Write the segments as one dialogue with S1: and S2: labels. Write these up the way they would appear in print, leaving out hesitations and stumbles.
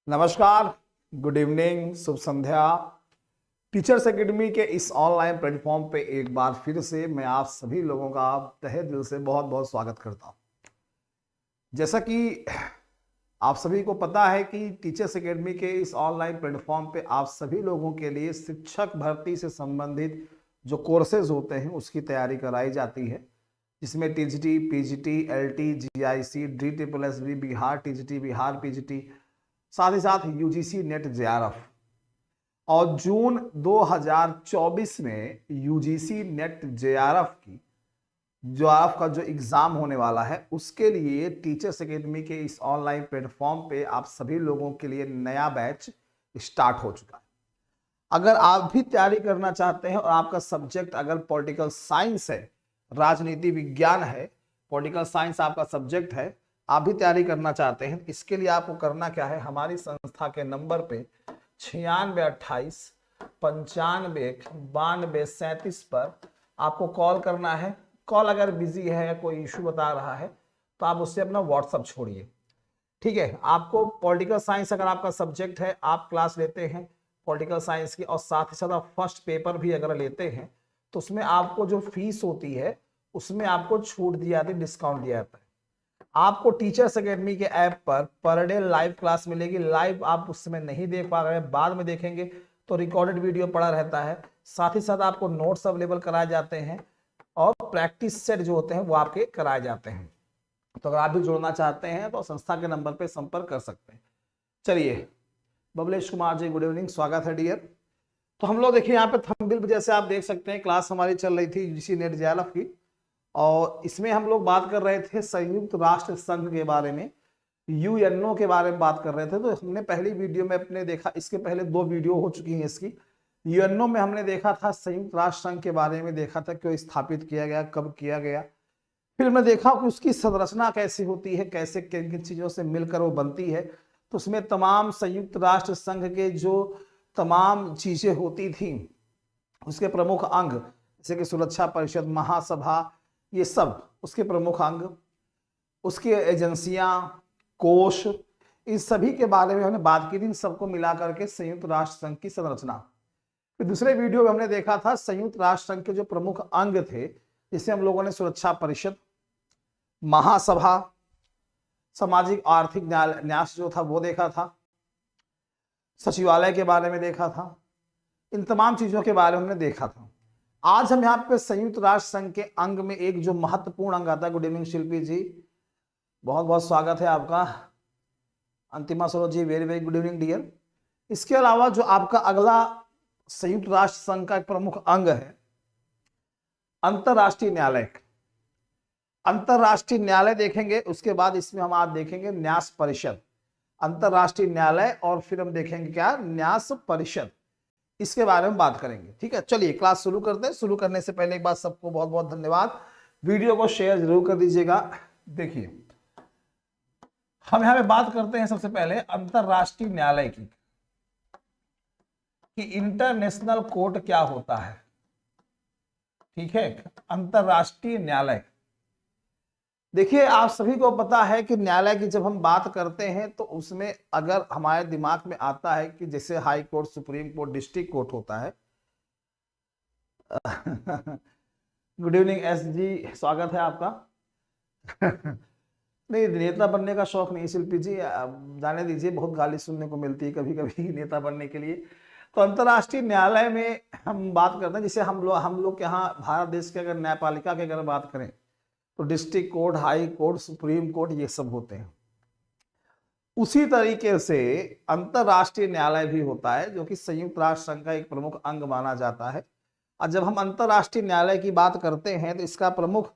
S1: नमस्कार, good evening, शुभ संध्या। Teachers academy के इस ऑनलाइन प्लेटफॉर्म पे एक बार फिर से मैं आप सभी लोगों का तहे दिल से बहुत बहुत स्वागत करता हूं। जैसा कि आप सभी को पता है कि टीचर्स एकेडमी के इस ऑनलाइन प्लेटफॉर्म पे आप सभी लोगों के लिए शिक्षक भर्ती से संबंधित जो कोर्सेज होते हैं उसकी तैयारी कराई जाती है, जिसमें TGT, PGT, LT, GIC, DSSB Bihar, TGT Bihar, PGT, साथ ही साथ यूजीसी नेट जेआरएफ। और जून 2024 में यूजीसी नेट जेआरएफ की जो आपका जो एग्जाम होने वाला है उसके लिए टीचर्स एकेडमी के इस ऑनलाइन प्लेटफॉर्म पे आप सभी लोगों के लिए नया बैच स्टार्ट हो चुका है। अगर आप भी तैयारी करना चाहते हैं और आपका सब्जेक्ट अगर पॉलिटिकल साइंस है, राजनीति विज्ञान है, पॉलिटिकल साइंस आपका सब्जेक्ट है, आप भी तैयारी करना चाहते हैं, इसके लिए आपको करना क्या है, हमारी संस्था के नंबर पे 9628 95 92 37 पर आपको कॉल करना है। कॉल अगर बिजी है या कोई इशू बता रहा है तो आप उससे अपना व्हाट्सअप छोड़िए, ठीक है। आपको पॉलिटिकल साइंस अगर आपका सब्जेक्ट है, आप क्लास लेते हैं पॉलिटिकल साइंस की और साथ ही साथ आप फर्स्ट पेपर भी अगर लेते हैं तो उसमें आपको जो फीस होती है उसमें आपको छूट दी जाती है, डिस्काउंट दिया जाता है। आपको टीचर्स एकेडमी के app per day live class मिलेगी। लाइव आप उस समय नहीं देख पा रहे हैं, बाद में देखेंगे तो रिकॉर्डेड वीडियो पड़ा रहता है। साथ ही साथ आपको नोट्स अवेलेबल कराए जाते हैं और प्रैक्टिस सेट जो होते हैं वो आपके कराए जाते हैं। तो अगर आप भी जुड़ना चाहते हैं तो संस्था के नंबर पर संपर्क कर सकते हैं। चलिए, बबलेश कुमार जी, गुड इवनिंग, स्वागत है डियर। तो हम लोग देखिए यहाँ पे थंबनेल पे जैसे आप देख सकते हैं क्लास हमारी चल रही थी यूजीसी नेट जेआरएफ की, और इसमें हम लोग बात कर रहे थे संयुक्त राष्ट्र संघ के बारे में, यूएनओ के बारे में बात कर रहे थे। तो हमने पहली वीडियो में अपने देखा, इसके पहले 2 वीडियो हो चुकी हैं इसकी। यूएनओ में हमने देखा था संयुक्त राष्ट्र संघ के बारे में, देखा था क्यों स्थापित किया गया, कब किया गया। फिर हमने देखा कि उसकी संरचना कैसी होती है, कैसे किन किन चीजों से मिलकर वो बनती है। तो उसमें तमाम संयुक्त राष्ट्र संघ के जो तमाम चीजें होती थी, उसके प्रमुख अंग जैसे कि सुरक्षा परिषद, महासभा, ये सब उसके प्रमुख अंग, उसकी एजेंसियां, कोष, इन सभी के बारे में हमने बात की थी। इन सबको मिला करके संयुक्त राष्ट्र संघ की संरचना। फिर दूसरे वीडियो में हमने देखा था संयुक्त राष्ट्र संघ के जो प्रमुख अंग थे, जिसे हम लोगों ने सुरक्षा परिषद, महासभा, सामाजिक आर्थिक न्यास जो था वो देखा था, सचिवालय के बारे में देखा था। इन तमाम चीजों के बारे में हमने देखा था। आज हम यहाँ पे संयुक्त राष्ट्र संघ के अंग में एक जो महत्वपूर्ण अंग आता है, गुड इवनिंग शिल्पी जी, बहुत बहुत स्वागत है आपका। Antima Saroj ji, very very good evening dear. इसके अलावा जो आपका अगला संयुक्त राष्ट्र संघ का एक प्रमुख अंग है अंतरराष्ट्रीय न्यायालय। अंतरराष्ट्रीय न्यायालय देखेंगे, उसके बाद इसमें हम आज देखेंगे न्यास परिषद, अंतरराष्ट्रीय न्यायालय, और फिर हम देखेंगे क्या, न्यास परिषद, इसके बारे में बात करेंगे, ठीक है। चलिए क्लास शुरू करते हैं। शुरू करने से पहले एक बात, सबको बहुत बहुत धन्यवाद, वीडियो को शेयर जरूर कर दीजिएगा। देखिए हम यहाँ पे बात करते हैं सबसे पहले अंतरराष्ट्रीय न्यायालय की, कि इंटरनेशनल कोर्ट क्या होता है, ठीक है। अंतरराष्ट्रीय न्यायालय, देखिए आप सभी को पता है कि न्यायालय की जब हम बात करते हैं तो उसमें अगर हमारे दिमाग में आता है कि जैसे high court, supreme court, district court होता है। गुड इवनिंग एस जी, स्वागत है आपका। नहीं, नेता बनने का शौक नहीं शिल्पी जी, जाने दीजिए, बहुत गाली सुनने को मिलती है कभी कभी नेता बनने के लिए। तो अंतरराष्ट्रीय न्यायालय में हम बात करते हैं, जैसे हम लोग यहाँ भारत देश के अगर न्यायपालिका की अगर बात करें तो district court, high court, supreme court, ये सब होते हैं। उसी तरीके से अंतरराष्ट्रीय न्यायालय भी होता है, जो कि संयुक्त राष्ट्र संघ का एक प्रमुख अंग माना जाता है। और जब हम अंतरराष्ट्रीय न्यायालय की बात करते हैं तो इसका प्रमुख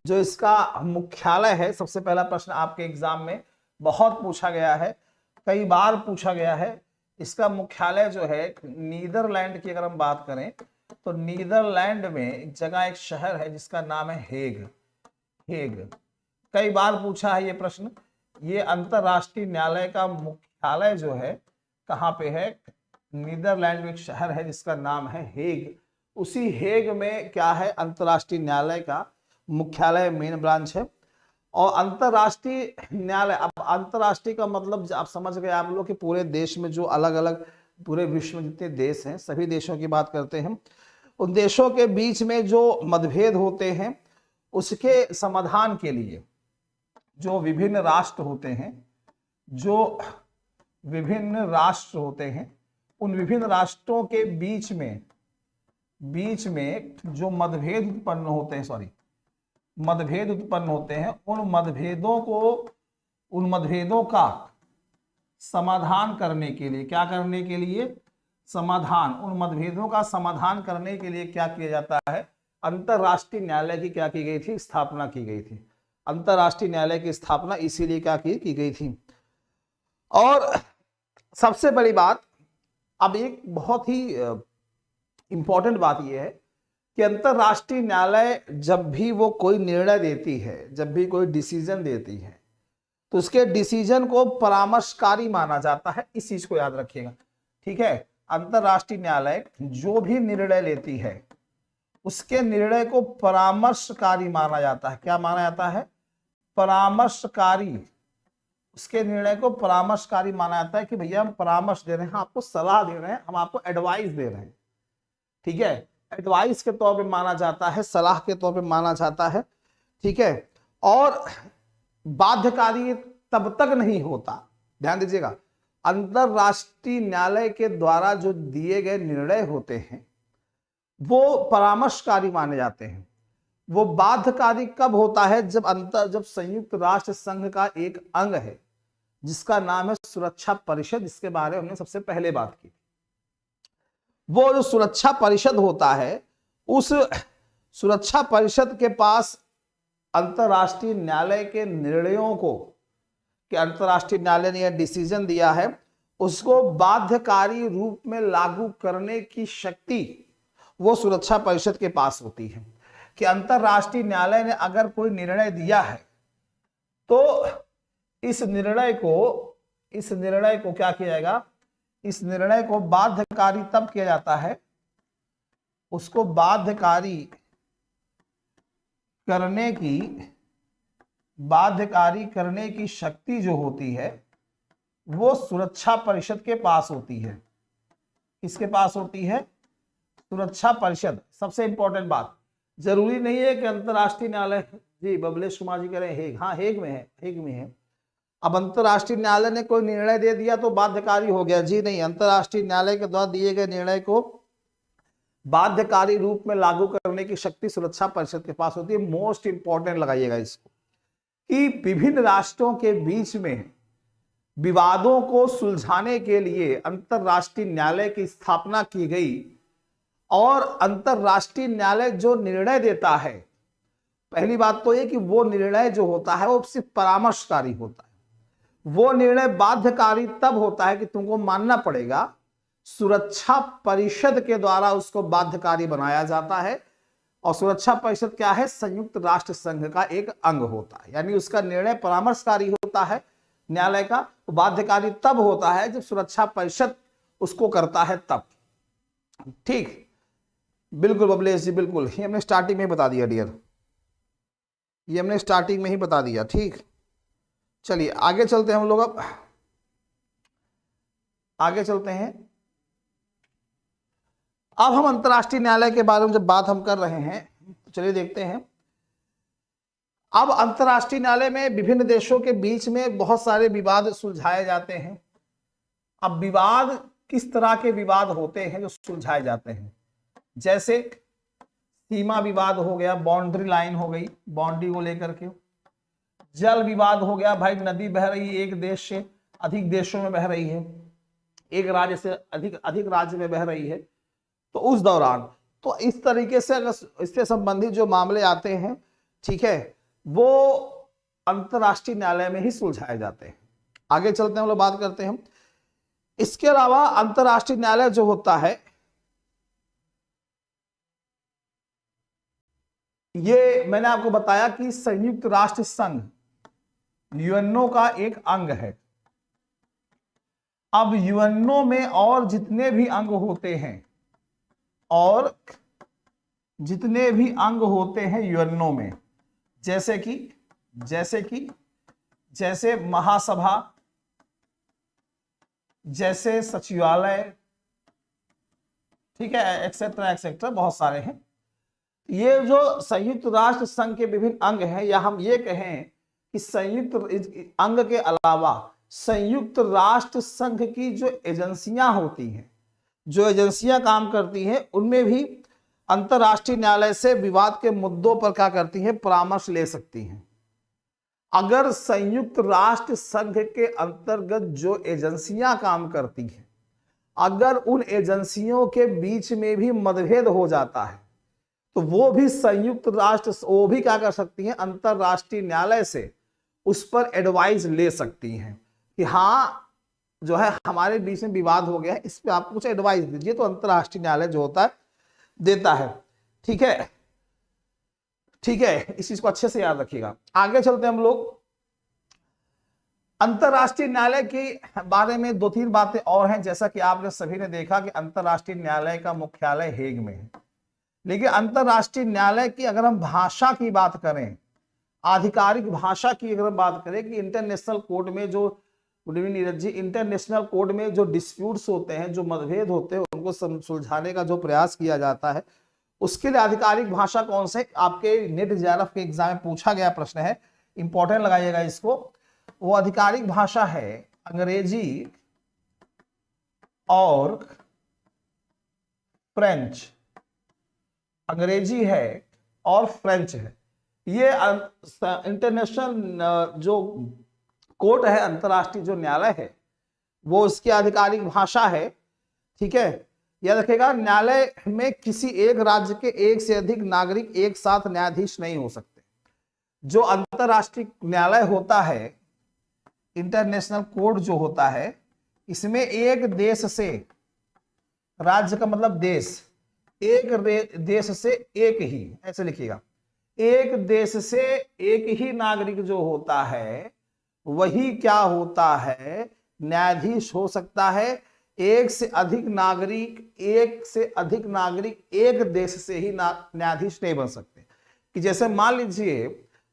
S1: जो इसका मुख्यालय है, सबसे पहला प्रश्न आपके एग्जाम में बहुत पूछा गया है, कई बार पूछा गया है, इसका मुख्यालय जो है नीदरलैंड की अगर हम बात करें तो नीदरलैंड में एक जगह, एक शहर है जिसका नाम है हेग। हेग कई बार पूछा है ये प्रश्न। ये अंतरराष्ट्रीय न्यायालय का मुख्यालय जो है कहाँ पे है, नीदरलैंड में एक शहर है जिसका नाम है हेग। उसी हेग में क्या है, अंतरराष्ट्रीय न्यायालय का मुख्यालय, मेन ब्रांच है। और अंतरराष्ट्रीय न्यायालय, अब अंतरराष्ट्रीय का मतलब आप समझ गए आप लोग कि पूरे देश में जो अलग अलग पूरे विश्व में जितने देश हैं सभी देशों की बात करते हैं, उन देशों के बीच में जो मतभेद होते हैं उसके समाधान के लिए जो विभिन्न राष्ट्र होते हैं, जो विभिन्न राष्ट्र होते हैं, उन विभिन्न राष्ट्रों के बीच में जो मतभेद उत्पन्न होते हैं, मतभेद उत्पन्न होते हैं, उन मतभेदों का समाधान करने के लिए, क्या करने के लिए, समाधान, उन मतभेदों का समाधान करने के लिए क्या किया जाता है, अंतरराष्ट्रीय न्यायालय की क्या की गई थी, स्थापना की गई थी। अंतरराष्ट्रीय न्यायालय की स्थापना इसीलिए क्या की गई थी। और सबसे बड़ी बात, अब एक बहुत ही इंपॉर्टेंट बात यह है कि अंतरराष्ट्रीय न्यायालय जब भी वो कोई निर्णय देती है, जब भी कोई डिसीजन देती है, तो उसके डिसीजन को परामर्शकारी माना जाता है। इस चीज को याद रखिएगा, ठीक है। अंतरराष्ट्रीय न्यायालय जो भी निर्णय लेती है उसके निर्णय को परामर्शकारी माना जाता है। क्या माना जाता है, परामर्शकारी। उसके निर्णय को परामर्शकारी माना जाता है कि भैया हम परामर्श दे रहे हैं, आपको सलाह दे रहे हैं, हम आपको एडवाइस दे रहे हैं, ठीक है। एडवाइस के तौर पे माना जाता है, सलाह के तौर पे माना जाता है, ठीक है। और बाध्यकारी तब तक नहीं होता, ध्यान दीजिएगा, अंतरराष्ट्रीय न्यायालय के द्वारा जो दिए गए निर्णय होते हैं वो परामर्शकारी माने जाते हैं। वो बाध्यकारी कब होता है, जब संयुक्त राष्ट्र संघ का एक अंग है जिसका नाम है सुरक्षा परिषद, जिसके बारे में हमने सबसे पहले बात की। वो जो सुरक्षा परिषद होता है, उस सुरक्षा परिषद के पास अंतरराष्ट्रीय न्यायालय के निर्णयों को, कि अंतरराष्ट्रीय न्यायालय ने यह डिसीजन दिया है, उसको बाध्यकारी रूप में लागू करने की शक्ति वो सुरक्षा परिषद के पास होती है। कि अंतरराष्ट्रीय न्यायालय ने अगर कोई निर्णय दिया है तो इस निर्णय को क्या किया जाएगा, इस निर्णय को बाध्यकारी तब किया जाता है, उसको बाध्यकारी करने की शक्ति जो होती है वो सुरक्षा परिषद के पास होती है। किसके पास होती है, सुरक्षा परिषद। सबसे इंपॉर्टेंट बात, जरूरी नहीं है कि अंतरराष्ट्रीय न्यायालय, जी बबलेश कुमार जी कह रहे हैं हेग, हाँ हेग में है। अब अंतरराष्ट्रीय न्यायालय ने कोई निर्णय दे दिया तो बाध्यकारी हो गया, जी नहीं, अंतरराष्ट्रीय न्यायालय के द्वारा दिए गए निर्णय को बाध्यकारी रूप में लागू करने की शक्ति सुरक्षा परिषद के पास होती है। मोस्ट इंपॉर्टेंट लगाइएगा इसको, कि विभिन्न राष्ट्रों के बीच में विवादों को सुलझाने के लिए अंतरराष्ट्रीय न्यायालय की स्थापना की गई। और अंतरराष्ट्रीय न्यायालय जो निर्णय देता है, पहली बात तो ये कि वो निर्णय जो होता है वो सिर्फ परामर्शकारी होता है। वो निर्णय बाध्यकारी तब होता है कि तुमको मानना पड़ेगा, सुरक्षा परिषद के द्वारा उसको बाध्यकारी बनाया जाता है। और सुरक्षा परिषद क्या है, संयुक्त राष्ट्र संघ का एक अंग होता है, यानी उसका निर्णय परामर्शकारी होता है न्यायालय का, तो बाध्यकारी तब होता है जब सुरक्षा परिषद उसको करता है तब। ठीक, बिल्कुल बबलेश जी, बिल्कुल, ये हमने स्टार्टिंग में बता दिया डियर, ये हमने स्टार्टिंग में ही बता दिया। ठीक, चलिए आगे चलते हैं हम लोग, अब आगे चलते हैं। अब हम अंतरराष्ट्रीय न्यायालय के बारे में जब बात हम कर रहे हैं तो चलिए देखते हैं। अब अंतरराष्ट्रीय न्यायालय में विभिन्न देशों के बीच में बहुत सारे विवाद सुलझाए जाते हैं। अब विवाद किस तरह के विवाद होते हैं जो सुलझाए जाते हैं, जैसे सीमा विवाद हो गया, बाउंड्री लाइन हो गई, बाउंड्री को लेकर के। जल विवाद हो गया, भाई नदी बह रही है, एक देश से अधिक देशों में बह रही है, एक राज्य से अधिक राज्य में बह रही है, तो उस दौरान तो इस तरीके से अगर इससे संबंधित जो मामले आते हैं, ठीक है, वो अंतरराष्ट्रीय न्यायालय में ही सुलझाए जाते हैं। आगे चलते हैं, हम लोग बात करते हैं। इसके अलावा अंतरराष्ट्रीय न्यायालय जो होता है, ये मैंने आपको बताया कि संयुक्त राष्ट्र संघ यूएनओ का एक अंग है। अब यूएनओ में और जितने भी अंग होते हैं, और जितने भी अंग होते हैं यूएनओ में, जैसे कि जैसे महासभा, जैसे सचिवालय, ठीक है, एक्सेट्रा एक्सेट्रा, बहुत सारे हैं। ये जो संयुक्त राष्ट्र संघ के विभिन्न अंग हैं, या हम ये कहें कि संयुक्त अंग के अलावा संयुक्त राष्ट्र संघ की जो एजेंसियां होती हैं, जो एजेंसियां काम करती हैं, उनमें भी अंतरराष्ट्रीय न्यायालय से विवाद के मुद्दों पर क्या करती हैं, परामर्श ले सकती हैं। अगर संयुक्त राष्ट्र संघ के अंतर्गत जो एजेंसियां काम करती हैं, अगर उन एजेंसियों के बीच में भी मतभेद हो जाता है, तो वो भी संयुक्त राष्ट्र, वो भी क्या कर सकती हैं, अंतरराष्ट्रीय न्यायालय से उस पर एडवाइस ले सकती हैं कि हाँ जो है हमारे बीच में विवाद हो गया है, इस पे आप कुछ एडवाइस दीजिए। तो अंतरराष्ट्रीय न्यायालय जो होता है देता है। ठीक है, ठीक है, इस चीज को अच्छे से याद रखिएगा। आगे चलते हैं हम लोग। अंतरराष्ट्रीय न्यायालय के बारे में 2-3 बातें और हैं। जैसा कि आपने सभी ने देखा कि अंतरराष्ट्रीय न्यायालय का मुख्यालय हेग में है, लेकिन अंतरराष्ट्रीय न्यायालय की अगर हम भाषा की बात करें, आधिकारिक भाषा की अगर बात करें कि इंटरनेशनल कोर्ट में जो, good evening Neeraj ji, international court में जो डिस्प्यूट्स होते हैं, जो मतभेद होते हैं, उनको सुलझाने का जो प्रयास किया जाता है, उसके लिए आधिकारिक भाषा कौन से, आपके नेट जेआरएफ के एग्जाम में पूछा गया प्रश्न है, इंपॉर्टेंट लगाइएगा इसको। वो आधिकारिक भाषा है अंग्रेजी और फ्रेंच। अंग्रेजी है और फ्रेंच है। ये इंटरनेशनल जो कोर्ट है, अंतरराष्ट्रीय जो न्यायालय है, वो इसकी आधिकारिक भाषा है। ठीक है, याद रखिएगा, न्यायालय में किसी एक राज्य के एक से अधिक नागरिक एक साथ न्यायाधीश नहीं हो सकते। जो अंतरराष्ट्रीय न्यायालय होता है, इंटरनेशनल कोर्ट जो होता है, इसमें एक देश से, राज्य का मतलब देश, एक देश से एक ही, ऐसे लिखिएगा, एक देश से एक ही नागरिक जो होता है वही क्या होता है, न्यायाधीश हो सकता है। एक से अधिक नागरिक एक देश से ही न्यायाधीश नहीं बन सकते। कि जैसे मान लीजिए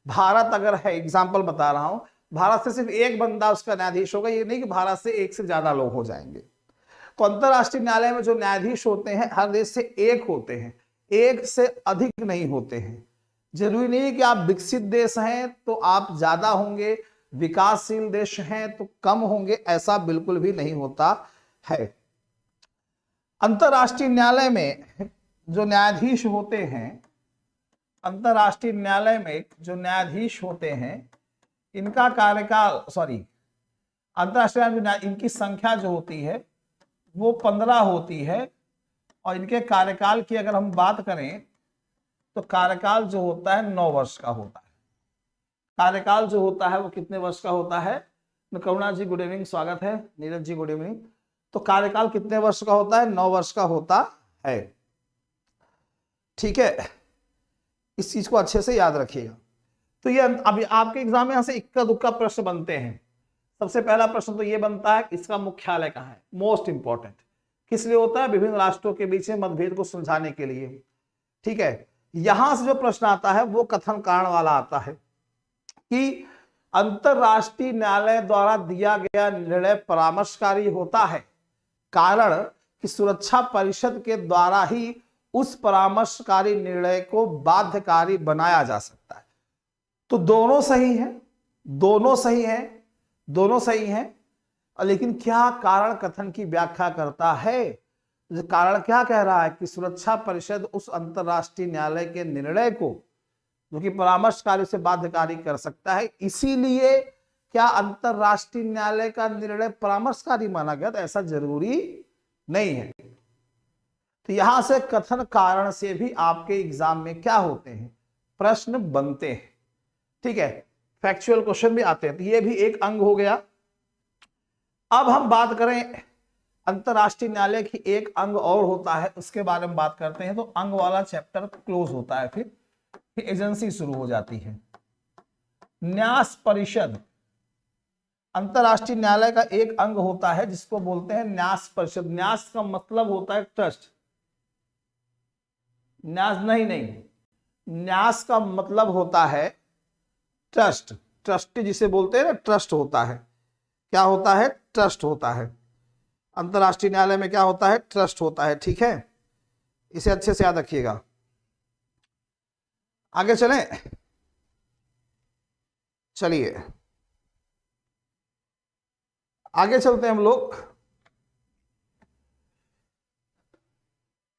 S1: भारत अगर है, एग्जांपल बता रहा हूं, भारत से सिर्फ एक बंदा उसका न्यायाधीश होगा, ये नहीं कि भारत से एक से ज्यादा लोग हो जाएंगे। तो अंतरराष्ट्रीय न्यायालय में जो न्यायाधीश होते हैं हर देश से एक होते हैं, एक से अधिक नहीं होते हैं। जरूरी नहीं है कि आप विकसित देश हैं तो आप ज्यादा होंगे, विकासशील देश हैं तो कम होंगे, ऐसा बिल्कुल भी नहीं होता है। अंतरराष्ट्रीय न्यायालय में जो न्यायाधीश होते हैं, अंतरराष्ट्रीय न्यायालय में जो न्यायाधीश होते हैं, इनका कार्यकाल, अंतरराष्ट्रीय इनकी संख्या जो होती है वो 15 होती है। और इनके कार्यकाल की अगर हम बात करें तो कार्यकाल जो होता है 9 वर्ष का होता है। कार्यकाल जो होता है वो कितने वर्ष का होता है? करुणा जी गुड इवनिंग, स्वागत है। Neeraj ji good evening. तो कार्यकाल कितने वर्ष का होता है? 9 वर्ष का होता है। ठीक है, इस चीज को अच्छे से याद रखिएगा। तो ये अभी आपके एग्जाम में यहां से इक्का दुक्का प्रश्न बनते हैं। सबसे पहला प्रश्न तो ये बनता है इसका मुख्यालय कहाँ है, मोस्ट इंपॉर्टेंट। किस लिए होता है? विभिन्न राष्ट्रों के बीच में मतभेद को सुलझाने के लिए। ठीक है, यहां से जो प्रश्न आता है वो कथन कारण वाला आता है कि अंतरराष्ट्रीय न्यायालय द्वारा दिया गया निर्णय परामर्शकारी होता है, कारण कि सुरक्षा परिषद के द्वारा ही उस परामर्शकारी निर्णय को बाध्यकारी बनाया जा सकता है। तो दोनों सही है, दोनों सही है, दोनों सही है। लेकिन क्या कारण कथन की व्याख्या करता है? कारण क्या कह रहा है कि सुरक्षा परिषद उस अंतरराष्ट्रीय न्यायालय के निर्णय को जो कि परामर्शकारी से बाध्यकारी कर सकता है, इसीलिए क्या अंतरराष्ट्रीय न्यायालय का निर्णय परामर्शकारी माना गया? तो ऐसा जरूरी नहीं है। तो यहां से कथन कारण से भी आपके एग्जाम में क्या होते हैं? प्रश्न बनते हैं। ठीक है, फैक्चुअल क्वेश्चन भी आते हैं। तो ये भी एक अंग हो गया। अब हम बात करें अंतरराष्ट्रीय न्यायालय की, एक अंग और होता है, उसके बारे में बात करते हैं। तो अंग वाला चैप्टर क्लोज होता है, फिर एजेंसी शुरू हो जाती है। न्यास परिषद अंतरराष्ट्रीय न्यायालय का एक अंग होता है जिसको बोलते हैं न्यास परिषद। न्यास का मतलब होता है ट्रस्ट। न्यास नहीं, न्यास का मतलब होता है ट्रस्ट, ट्रस्टी जिसे बोलते हैं ना, ट्रस्ट होता है। क्या होता है? ट्रस्ट होता है। अंतरराष्ट्रीय न्यायालय में क्या होता है? ट्रस्ट होता है। ठीक है, इसे अच्छे से याद रखिएगा। आगे चलें, चलिए आगे चलते हैं हम लोग।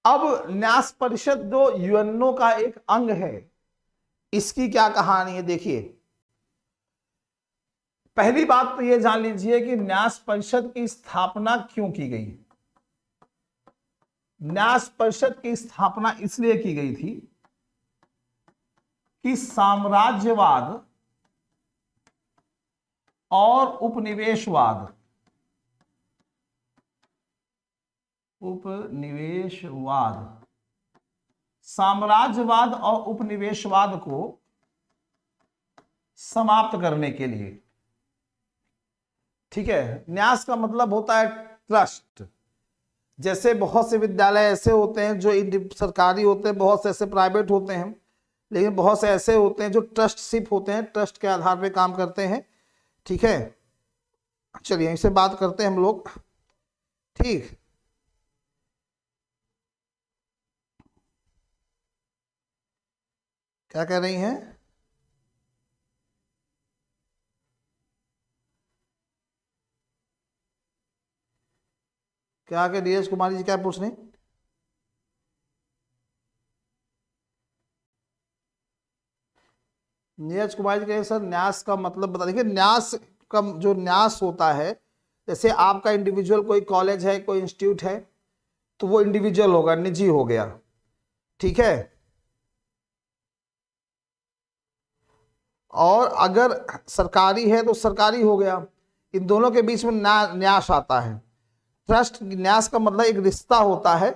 S1: अब न्यास परिषद जो यूएनओ का एक अंग है, इसकी क्या कहानी है देखिए। पहली बात तो यह जान लीजिए कि न्यास परिषद की स्थापना क्यों की गई। न्यास परिषद की स्थापना इसलिए की गई थी कि साम्राज्यवाद और उपनिवेशवाद साम्राज्यवाद और उपनिवेशवाद को समाप्त करने के लिए। ठीक है, न्यास का मतलब होता है ट्रस्ट। जैसे बहुत से विद्यालय ऐसे होते हैं जो सरकारी होते हैं, बहुत से ऐसे प्राइवेट होते हैं, लेकिन बहुत से ऐसे होते हैं जो ट्रस्टशिप होते हैं, ट्रस्ट के आधार पे काम करते हैं। ठीक है, चलिए इसे बात करते हैं हम लोग। ठीक, क्या कह रही हैं? क्या के नीरज कुमारी जी क्या पूछ रही? नीरज कुमार जी कहे सर न्यास का मतलब बता। देखिए, न्यास का जो न्यास होता है, जैसे आपका इंडिविजुअल कोई कॉलेज है, कोई इंस्टीट्यूट है, तो वो इंडिविजुअल होगा, निजी हो गया। ठीक है, और अगर सरकारी है तो सरकारी हो गया। इन दोनों के बीच में न्यास आता है। ट्रस्ट, न्यास का मतलब एक रिश्ता होता है।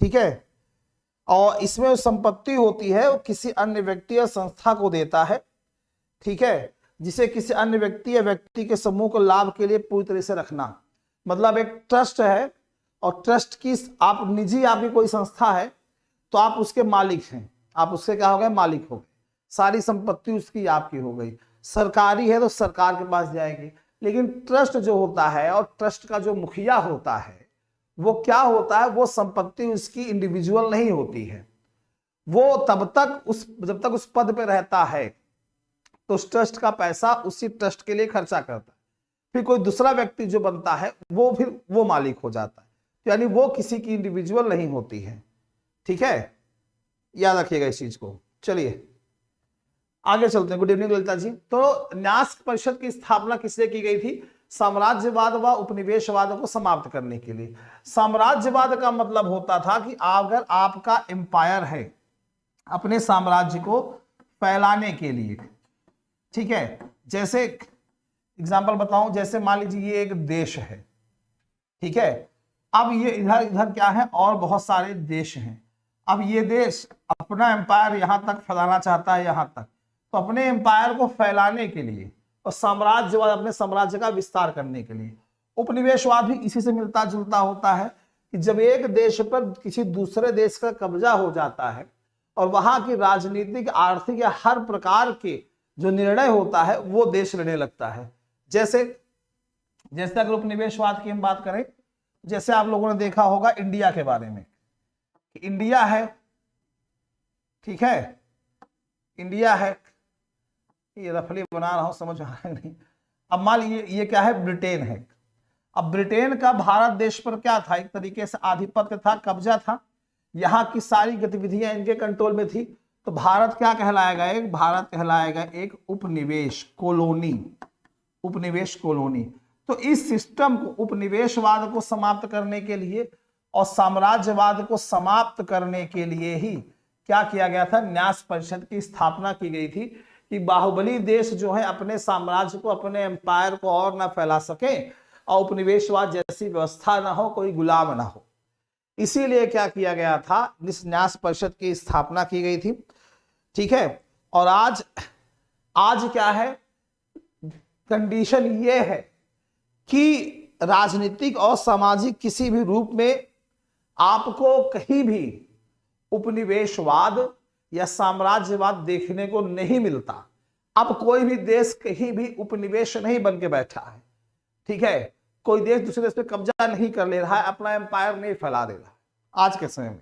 S1: ठीक है, और इसमें जो संपत्ति होती है वो किसी अन्य व्यक्ति या संस्था को देता है। ठीक है, जिसे किसी अन्य व्यक्ति या व्यक्ति के समूह को लाभ के लिए पूरी तरह से रखना। मतलब एक ट्रस्ट है, और ट्रस्ट की आप निजी आपकी कोई संस्था है तो आप उसके मालिक हैं, आप उसके क्या हो गए? मालिक हो गए। सारी संपत्ति उसकी आपकी हो गई। सरकारी है तो सरकार के पास जाएगी। लेकिन ट्रस्ट जो होता है, और ट्रस्ट का जो मुखिया होता है, वो क्या होता है? वो संपत्ति उसकी इंडिविजुअल नहीं होती है। वो तब तक जब तक उस पद पे रहता है तो उस ट्रस्ट का पैसा उसी ट्रस्ट के लिए खर्चा करता है। फिर कोई दूसरा व्यक्ति जो बनता है वो फिर वो मालिक हो जाता है, यानी वो किसी की इंडिविजुअल नहीं होती है। ठीक है, याद रखिएगा इस चीज को। चलिए आगे चलते हैं। Good evening Lalita ji. तो न्यास परिषद की स्थापना किससे की गई थी? साम्राज्यवाद व उपनिवेशवाद को समाप्त करने के लिए। साम्राज्यवाद का मतलब होता था कि अगर आपका एम्पायर है, अपने साम्राज्य को फैलाने के लिए। ठीक है, जैसे एग्जांपल बताऊं, जैसे मान लीजिए ये एक देश है। ठीक है, अब ये इधर इधर क्या है, और बहुत सारे देश हैं। अब ये देश अपना एम्पायर यहां तक फैलाना चाहता है, यहां तक। तो अपने एम्पायर को फैलाने के लिए और साम्राज्यवाद, अपने साम्राज्य का विस्तार करने के लिए। उपनिवेशवाद भी इसी से मिलता जुलता होता है कि जब एक देश पर किसी दूसरे देश का कब्जा हो जाता है और वहां की राजनीतिक, आर्थिक या हर प्रकार के जो निर्णय होता है वो देश लेने लगता है। जैसे अगर उपनिवेशवाद की हम बात करें, जैसे आप लोगों ने देखा होगा इंडिया के बारे में, इंडिया है। ठीक है, इंडिया है, ये रफली बना रहा हूं, समझ आ रहा है नहीं। अब मान लीजिए ये क्या है? ब्रिटेन है। अब ब्रिटेन का भारत देश पर क्या था? एक तरीके से आधिपत्य था, कब्जा था। यहाँ की सारी गतिविधियां इनके कंट्रोल में थी। तो भारत क्या कहलाएगा? भारत कहलाएगा एक उपनिवेश कॉलोनी। उपनिवेश कॉलोनी। तो इस सिस्टम को, उपनिवेशवाद को समाप्त करने के लिए और साम्राज्यवाद को समाप्त करने के लिए ही क्या किया गया था? न्यास परिषद की स्थापना की गई थी कि बाहुबली देश जो है अपने साम्राज्य को, अपने एम्पायर को और ना फैला सके और उपनिवेशवाद जैसी व्यवस्था ना हो, कोई गुलाम ना हो। इसीलिए क्या किया गया था? इस न्यास परिषद की स्थापना की गई थी। ठीक है, और आज क्या है? कंडीशन ये है कि राजनीतिक और सामाजिक किसी भी रूप में आपको कहीं भी उपनिवेशवाद या साम्राज्यवाद देखने को नहीं मिलता। अब कोई भी देश कहीं भी उपनिवेश नहीं बन के बैठा है, ठीक है, कोई देश दूसरे देश पे कब्जा नहीं कर ले रहा है, अपना एम्पायर नहीं फैला दे रहा है आज के समय में।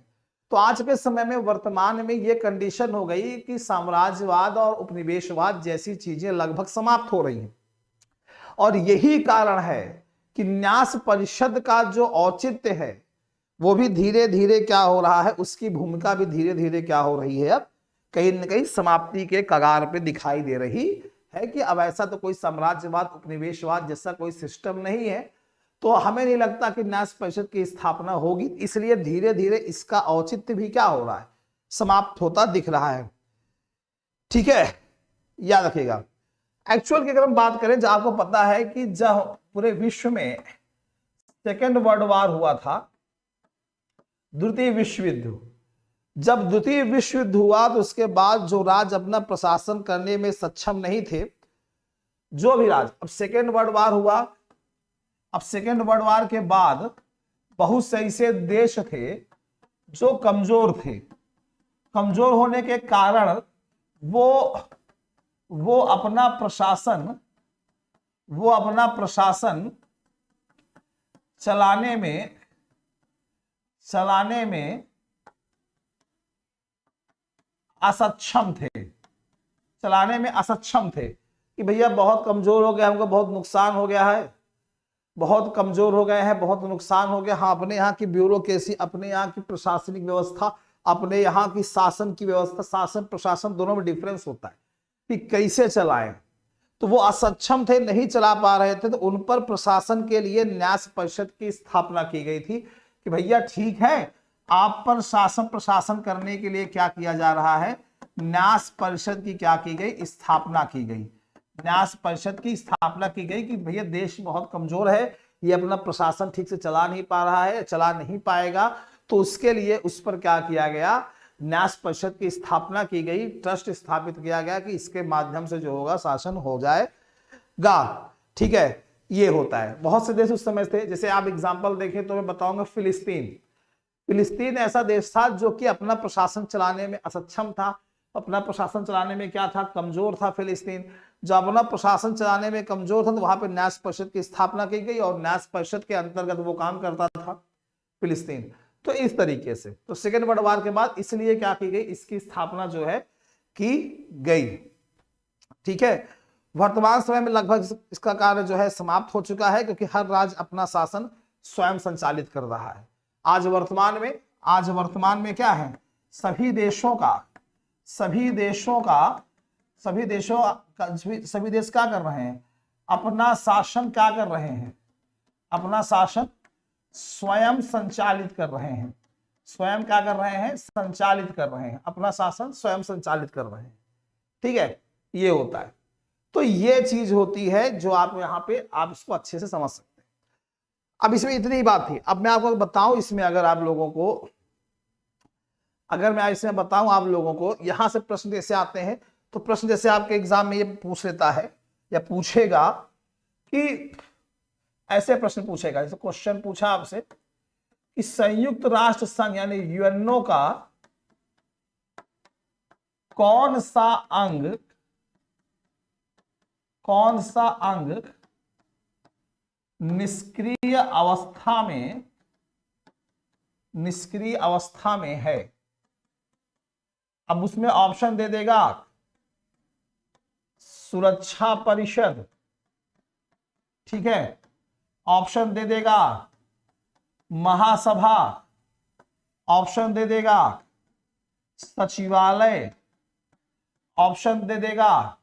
S1: तो आज के समय में वर्तमान में ये कंडीशन हो गई कि साम्राज्यवाद और उपनिवेशवाद जैसी चीजें लगभग समाप्त हो रही हैं, और यही कारण है कि न्यास परिषद का जो औचित्य है वो भी धीरे धीरे क्या हो रहा है, उसकी भूमिका भी धीरे धीरे क्या हो रही है, अब कहीं न कहीं समाप्ति के कगार पे दिखाई दे रही है कि अब ऐसा तो कोई साम्राज्यवाद उपनिवेशवाद जैसा कोई सिस्टम नहीं है, तो हमें नहीं लगता कि न्यास परिषद की स्थापना होगी। इसलिए धीरे धीरे इसका औचित्य भी क्या हो रहा है, समाप्त होता दिख रहा है, ठीक है, याद रखिएगा। एक्चुअल की अगर हम बात करें, जो आपको पता है कि जब पूरे विश्व में सेकेंड वर्ल्ड वॉर हुआ था, द्वितीय विश्व युद्ध, जब द्वितीय विश्व युद्ध हुआ तो उसके बाद जो राज्य अपना प्रशासन करने में सक्षम नहीं थे, जो भी राज्य, अब सेकेंड वर्ल्ड वॉर हुआ, अब सेकेंड वर्ल्ड वॉर के बाद बहुत से ऐसे देश थे जो कमजोर थे, कमजोर होने के कारण वो अपना प्रशासन चलाने में असक्षम थे कि भैया बहुत कमजोर हो गए, हमको बहुत नुकसान हो गया है, बहुत कमजोर हो गए हैं, बहुत नुकसान हो गया। हाँ, अपने यहाँ की ब्यूरोक्रेसी, अपने यहाँ की प्रशासनिक व्यवस्था, अपने यहाँ की शासन की व्यवस्था, शासन प्रशासन दोनों में डिफरेंस होता है कि कैसे चलाएं, तो वो असक्षम थे, नहीं चला पा रहे थे। तो उन पर प्रशासन के लिए न्यास परिषद की स्थापना की गई थी कि भैया ठीक है, आप पर शासन प्रशासन करने के लिए क्या किया जा रहा है, न्यास परिषद की क्या की गई, स्थापना की गई, न्यास परिषद की स्थापना की गई कि भैया देश बहुत कमजोर है, ये अपना प्रशासन ठीक से चला नहीं पा रहा है, चला नहीं पाएगा, तो उसके लिए उस पर क्या किया गया, न्यास परिषद की स्थापना की गई, ट्रस्ट स्थापित किया गया कि इसके माध्यम से जो होगा शासन हो जाएगा, ठीक है, ये होता है। बहुत से देश उस समय थे, जैसे आप एग्जांपल देखें तो मैं बताऊंगा फिलिस्तीन ऐसा देश था जो कि अपना प्रशासन चलाने में असक्षम था, अपना प्रशासन चलाने में क्या था, कमजोर था फिलिस्तीन। जब अपना प्रशासन चलाने में कमजोर था तो वहां पर न्यास परिषद की स्थापना की गई और न्यास परिषद के अंतर्गत वो काम करता था फिलिस्तीन। तो इस तरीके से तो सेकेंड वर्ल्ड वॉर के बाद इसलिए क्या की गई, इसकी स्थापना जो है की गई, ठीक है। वर्तमान समय में लगभग इसका कार्य जो है समाप्त हो चुका है, क्योंकि हर राज्य अपना शासन स्वयं संचालित कर रहा है। आज वर्तमान में क्या है, सभी देश क्या कर रहे हैं, अपना शासन क्या कर रहे हैं, अपना शासन स्वयं संचालित कर रहे हैं, स्वयं क्या कर रहे हैं, संचालित कर रहे हैं, अपना शासन स्वयं संचालित कर रहे हैं, ठीक है, ये होता है। तो ये चीज होती है जो आप यहाँ पे आप इसको अच्छे से समझ सकते हैं। अब इसमें इतनी ही बात थी। अब मैं आपको बताऊं, इसमें अगर आप लोगों को आप लोगों को यहां से प्रश्न जैसे आते हैं, तो प्रश्न जैसे आपके एग्जाम में ये पूछ लेता है या पूछेगा कि ऐसे प्रश्न पूछेगा, जैसे क्वेश्चन पूछा आपसे कि संयुक्त राष्ट्र संघ यानी यूएनओ का कौन सा अंग निष्क्रिय अवस्था में है। अब उसमें ऑप्शन दे देगा सुरक्षा परिषद, ठीक है, ऑप्शन दे देगा महासभा, ऑप्शन दे देगा सचिवालय, ऑप्शन दे देगा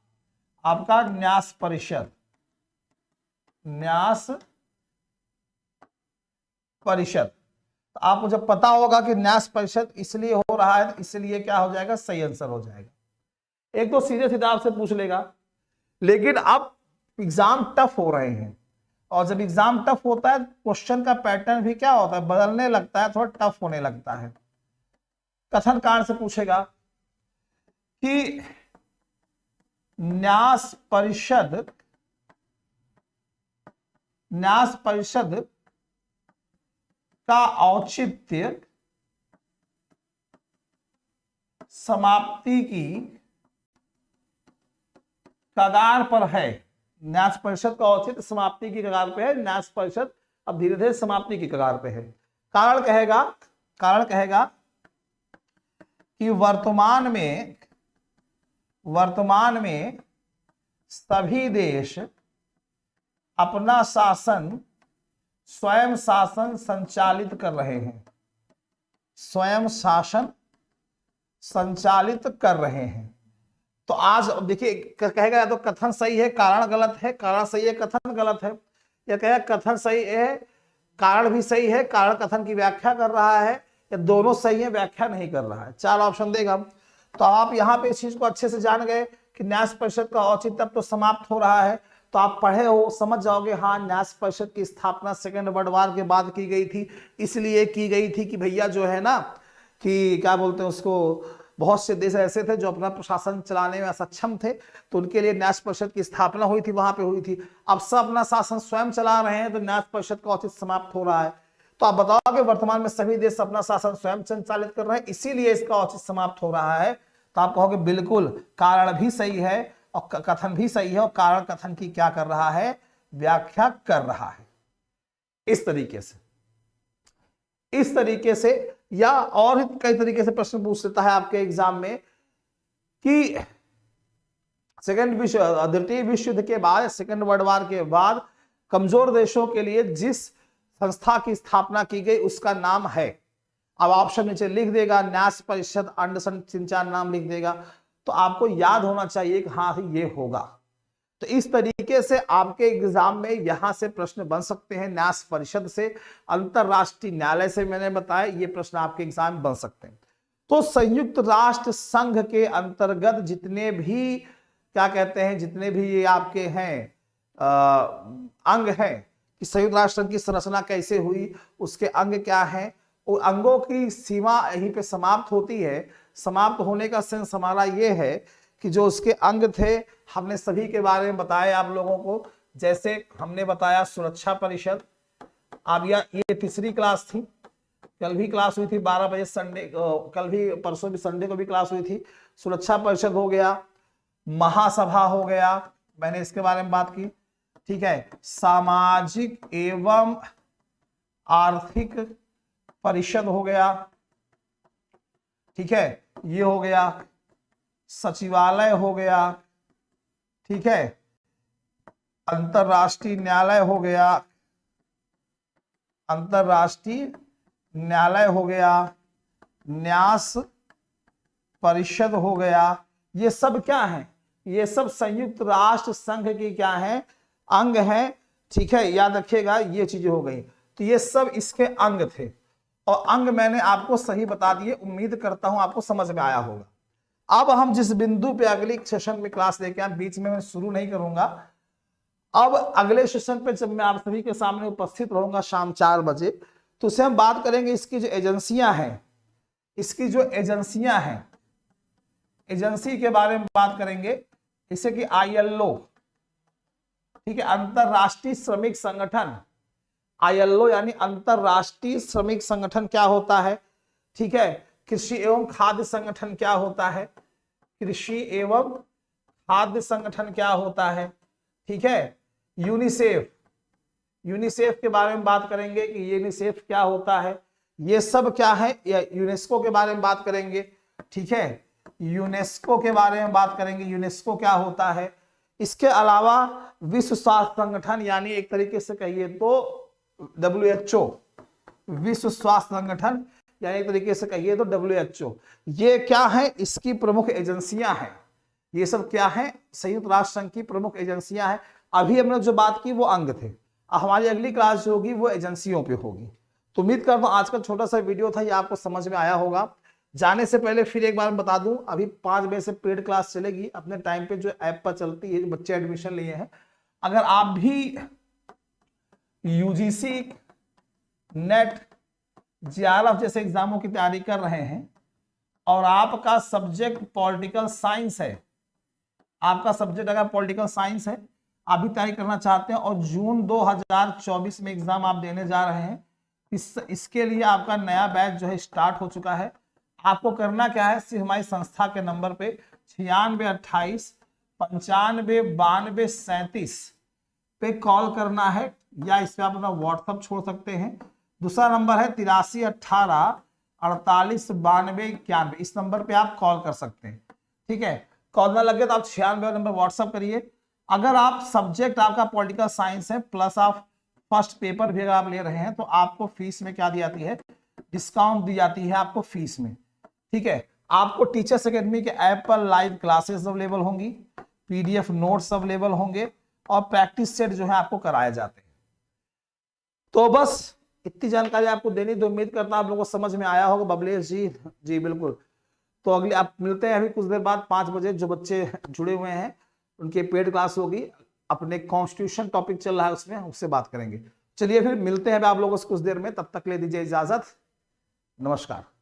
S1: आपका न्यास परिषद। तो आपको जब पता होगा कि न्यास परिषद इसलिए हो रहा है, इसलिए क्या हो जाएगा, सही आंसर हो जाएगा। एक तो सीधे सीधा आपसे पूछ लेगा, लेकिन अब एग्जाम टफ हो रहे हैं, और जब एग्जाम टफ होता है क्वेश्चन का पैटर्न भी क्या होता है, बदलने लगता है, थोड़ा टफ होने लगता है। कथन कांड से पूछेगा कि न्यास परिषद का औचित्य समाप्ति की कगार पर है, न्यास परिषद का औचित्य समाप्ति की कगार पे है, न्यास परिषद अब धीरे धीरे समाप्ति की कगार पे है। कारण कहेगा कि वर्तमान में सभी देश अपना शासन स्वयं शासन संचालित कर रहे हैं, स्वयं शासन संचालित कर रहे हैं। तो आज देखिए कहेगा या तो कथन सही है कारण गलत है, कारण सही है कथन गलत है, या कहेगा कथन सही है कारण भी सही है, कारण कथन की व्याख्या कर रहा है, या दोनों सही है व्याख्या नहीं कर रहा है। 4 ऑप्शन देगा। तो आप यहाँ पे इस चीज को अच्छे से जान गए कि न्यास परिषद का औचित्य अब तो समाप्त हो रहा है, तो आप पढ़े हो समझ जाओगे हाँ न्यास परिषद की स्थापना सेकेंड वर्ल्ड वॉर के बाद की गई थी, इसलिए की गई थी कि भैया जो है ना कि क्या बोलते हैं उसको, बहुत से देश ऐसे थे जो अपना प्रशासन चलाने में असक्षम थे, तो उनके लिए न्यास परिषद की स्थापना हुई थी, वहां पे हुई थी। अब सब अपना शासन स्वयं चला रहे हैं तो न्यास परिषद का औचित्य समाप्त हो रहा है। तो आप बताओगे वर्तमान में सभी देश अपना शासन स्वयं संचालित कर रहे हैं, इसीलिए इसका औचित्य समाप्त हो रहा है। तो आप कहोगे बिल्कुल कारण भी सही है और कथन भी सही है, और कारण कथन की क्या कर रहा है, व्याख्या कर रहा है। इस तरीके से या और कई तरीके से प्रश्न पूछ लेता है आपके एग्जाम में कि द्वितीय विश्व युद्ध के बाद, सेकेंड वर्ल्ड वॉर के बाद कमजोर देशों के लिए जिस संस्था की स्थापना की गई उसका नाम है। अब ऑप्शन नीचे लिख देगा न्यास परिषद, अंडरसन 3-4 नाम लिख देगा, तो आपको याद होना चाहिए कि हाँ ये होगा। तो इस तरीके से आपके एग्जाम में यहां से प्रश्न बन सकते हैं, न्यास परिषद से, अंतरराष्ट्रीय न्यायालय से मैंने बताया ये प्रश्न आपके एग्जाम में बन सकते हैं। तो संयुक्त राष्ट्र संघ के अंतर्गत जितने भी क्या कहते हैं, जितने भी ये आपके हैं अंग हैं कि संयुक्त राष्ट्र संघ की संरचना कैसे हुई, उसके अंग क्या हैं, और अंगों की सीमा यहीं पे समाप्त होती है। समाप्त होने का सेंस हमारा ये है कि जो उसके अंग थे हमने सभी के बारे में बताया आप लोगों को। जैसे हमने बताया सुरक्षा परिषद, अब ये तीसरी क्लास थी, कल भी क्लास हुई थी 12 बजे संडे, कल भी परसों भी संडे को भी क्लास हुई थी। सुरक्षा परिषद हो गया, महासभा हो गया, मैंने इसके बारे में बात की, ठीक है। सामाजिक एवं आर्थिक परिषद हो गया, ठीक है, ये हो गया। सचिवालय हो गया, ठीक है। अंतरराष्ट्रीय न्यायालय हो गया, अंतरराष्ट्रीय न्यायालय हो गया, न्यास परिषद हो गया। ये सब क्या है, ये सब संयुक्त राष्ट्र संघ की क्या है, अंग है, ठीक है। याद रखिएगा ये चीजें हो गई, तो ये सब इसके अंग थे, और अंग मैंने आपको सही बता दिए। उम्मीद करता हूं आपको समझ में आया होगा। अब हम जिस बिंदु पे अगले सेशन में क्लास लेके आए, बीच में मैं शुरू नहीं करूंगा। अब अगले सेशन पे जब मैं आप सभी के सामने उपस्थित रहूंगा शाम 4 बजे, तो उसे हम बात करेंगे इसकी जो एजेंसियां हैं, इसकी जो एजेंसियां हैं, एजेंसी के बारे में बात करेंगे, जैसे कि ILO, ठीक है, अंतरराष्ट्रीय श्रमिक संगठन। ILO यानी अंतरराष्ट्रीय श्रमिक संगठन क्या होता है, ठीक है। कृषि एवं खाद्य संगठन क्या होता है, कृषि एवं खाद्य संगठन क्या होता है, ठीक है। यूनिसेफ, यूनिसेफ के बारे में बात करेंगे कि यूनिसेफ क्या होता है, ये सब क्या है। यूनेस्को के बारे में बात करेंगे, ठीक है, यूनेस्को के बारे में बात करेंगे, यूनेस्को क्या होता है। इसके अलावा विश्व स्वास्थ्य संगठन यानी एक तरीके से कहिए तो WHO, विश्व स्वास्थ्य संगठन यानी एक तरीके से कहिए तो WHO, ये क्या है, इसकी प्रमुख एजेंसियां हैं। ये सब क्या है, संयुक्त राष्ट्र संघ की प्रमुख एजेंसियां हैं। अभी हमने जो बात की वो अंग थे, हमारी अगली क्लास जो होगी वो एजेंसियों पे होगी। तो उम्मीद करता हूं आज का छोटा सा वीडियो था ये आपको समझ में आया होगा। जाने से पहले फिर एक बार बता दूं, अभी 5 बजे से पेड क्लास चलेगी अपने टाइम पे, जो ऐप पर चलती है, जो बच्चे एडमिशन लिए हैं। अगर आप भी UGC, नेट, JRF जैसे एग्जामों की तैयारी कर रहे हैं और आपका सब्जेक्ट पॉलिटिकल साइंस है, आपका सब्जेक्ट अगर पॉलिटिकल साइंस है, आप भी तैयारी करना चाहते हैं और जून 2024 में एग्जाम आप देने जा रहे हैं, इसके लिए आपका नया बैच जो है स्टार्ट हो चुका है। आपको करना क्या है, सिर्फ हमारी संस्था के नंबर पे 9628 9592 पे कॉल करना है, या इस पे आप अपना व्हाट्सअप छोड़ सकते हैं। दूसरा नंबर है 8318 48 92 91, इस नंबर पे आप कॉल कर सकते हैं। ठीक है, कॉल ना लगे तो आप 96 नंबर व्हाट्सअप करिए। अगर आप सब्जेक्ट आपका पॉलिटिकल साइंस है प्लस आप फर्स्ट पेपर भी अगर आप ले रहे हैं तो आपको फीस में क्या दी जाती है, डिस्काउंट दी जाती है आपको फीस में। ठीक है, आपको टीचर्स एकेडमी के ऐप पर लाइव क्लासेस अवेलेबल होंगी, पीडीएफ नोट्स अवेलेबल होंगे और प्रैक्टिस सेट जो है आपको कराए जाते हैं। तो बस इतनी जानकारी आपको देनी, तो उम्मीद करता हूं आप लोगों को समझ में आया होगा। बबलेश जी, जी बिल्कुल। तो अगले आप मिलते हैं अभी कुछ देर बाद 5 बजे। जो बच्चे जुड़े हुए हैं उनकी पेड क्लास होगी, अपने कॉन्स्टिट्यूशन टॉपिक चल रहा है उसमें, उससे बात करेंगे। चलिए फिर मिलते हैं आप लोगों से कुछ देर में, तब तक ले दीजिए इजाजत। नमस्कार।